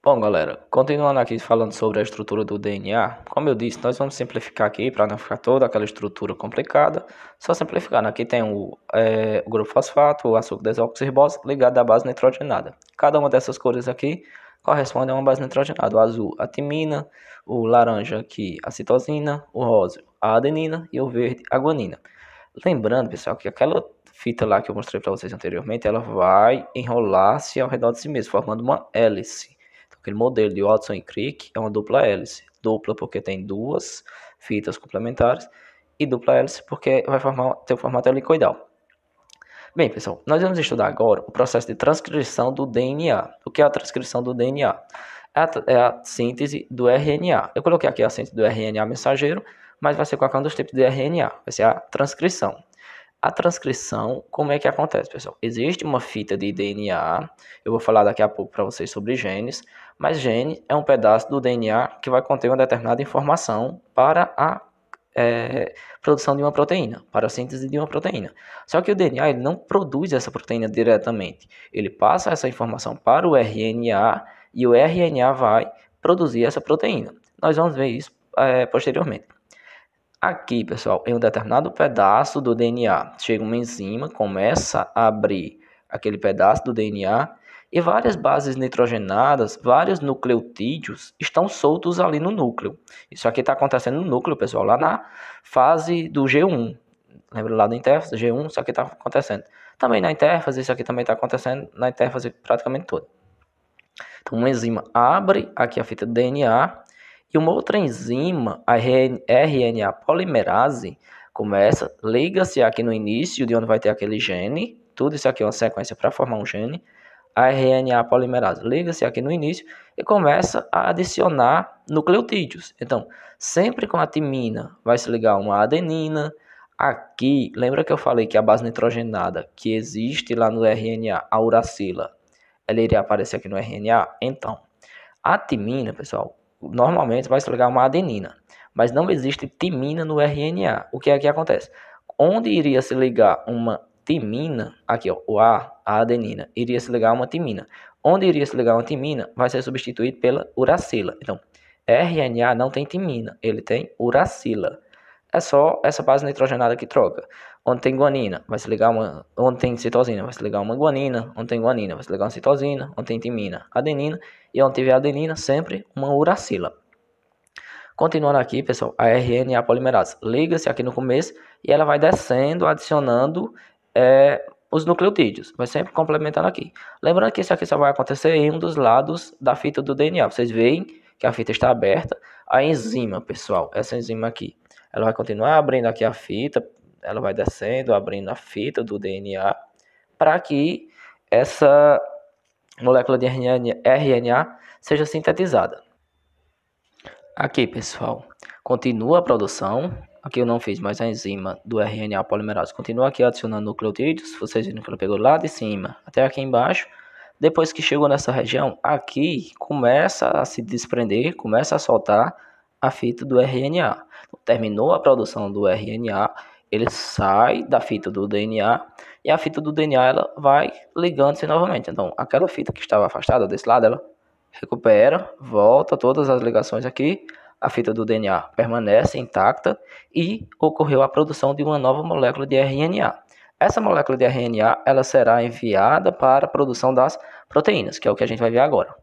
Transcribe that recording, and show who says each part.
Speaker 1: Bom, galera, continuando aqui falando sobre a estrutura do DNA, como eu disse, nós vamos simplificar aqui para não ficar toda aquela estrutura complicada. Só simplificando, aqui tem o grupo fosfato, o açúcar desoxirribose ligado à base nitrogenada. Cada uma dessas cores aqui corresponde a uma base nitrogenada. O azul, a timina, o laranja aqui, a citosina, o rosa, a adenina e o verde, a guanina. Lembrando, pessoal, que aquela fita lá que eu mostrei para vocês anteriormente, ela vai enrolar-se ao redor de si mesma, formando uma hélice. Aquele modelo de Watson e Crick é uma dupla hélice. Dupla porque tem duas fitas complementares e dupla hélice porque vai ter o formato helicoidal. Bem, pessoal, nós vamos estudar agora o processo de transcrição do DNA. O que é a transcrição do DNA? É a síntese do RNA. Eu coloquei aqui a síntese do RNA mensageiro, mas vai ser qualquer um dos tipos de RNA. Vai ser a transcrição. A transcrição, como é que acontece, pessoal? Existe uma fita de DNA, eu vou falar daqui a pouco para vocês sobre genes, mas gene é um pedaço do DNA que vai conter uma determinada informação para a produção de uma proteína, para a síntese de uma proteína. Só que o DNA ele não produz essa proteína diretamente, ele passa essa informação para o RNA e o RNA vai produzir essa proteína. Nós vamos ver isso posteriormente. Aqui, pessoal, em um determinado pedaço do DNA, chega uma enzima, começa a abrir aquele pedaço do DNA e várias bases nitrogenadas, vários nucleotídeos estão soltos ali no núcleo. Isso aqui está acontecendo no núcleo, pessoal, lá na fase do G1. Lembra lá da intérfase, G1, isso aqui está acontecendo. Também na intérfase, isso aqui também está acontecendo na intérfase praticamente toda. Então, uma enzima abre aqui a fita do DNA e uma outra enzima, a RNA polimerase, liga-se aqui no início, de onde vai ter aquele gene, tudo isso aqui é uma sequência para formar um gene, a RNA polimerase liga-se aqui no início e começa a adicionar nucleotídeos. Então, sempre com a timina vai se ligar uma adenina. Aqui, lembra que eu falei que a base nitrogenada que existe lá no RNA, a uracila, ela iria aparecer aqui no RNA? Então, a timina, pessoal, normalmente vai se ligar uma adenina, mas não existe timina no RNA. O que é que acontece? Onde iria se ligar uma timina, aqui ó, a adenina, iria se ligar uma timina. Onde iria se ligar uma timina, vai ser substituído pela uracila. Então, RNA não tem timina, ele tem uracila. É só essa base nitrogenada que troca. Onde tem guanina, vai se ligar uma. Onde tem citosina, vai se ligar uma guanina. Onde tem guanina, vai se ligar uma citosina. Onde tem timina, adenina. E onde tiver adenina, sempre uma uracila. Continuando aqui, pessoal, a RNA polimerase liga-se aqui no começo e ela vai descendo, adicionando os nucleotídeos. Vai sempre complementando aqui. Lembrando que isso aqui só vai acontecer em um dos lados da fita do DNA. Vocês veem que a fita está aberta. A enzima, pessoal, essa enzima aqui, ela vai continuar abrindo aqui a fita, ela vai descendo, abrindo a fita do DNA, para que essa molécula de RNA seja sintetizada. Aqui, pessoal, continua a produção. Aqui eu não fiz mais a enzima do RNA polimerase. Continua aqui adicionando nucleotídeos. Vocês viram que ela pegou lá de cima até aqui embaixo. Depois que chegou nessa região, aqui começa a se desprender, começa a soltar a fita do RNA. Terminou a produção do RNA, ele sai da fita do DNA e a fita do DNA ela vai ligando-se novamente. Então, aquela fita que estava afastada desse lado, ela recupera, volta todas as ligações aqui, a fita do DNA permanece intacta e ocorreu a produção de uma nova molécula de RNA. Essa molécula de RNA ela será enviada para a produção das proteínas, que é o que a gente vai ver agora.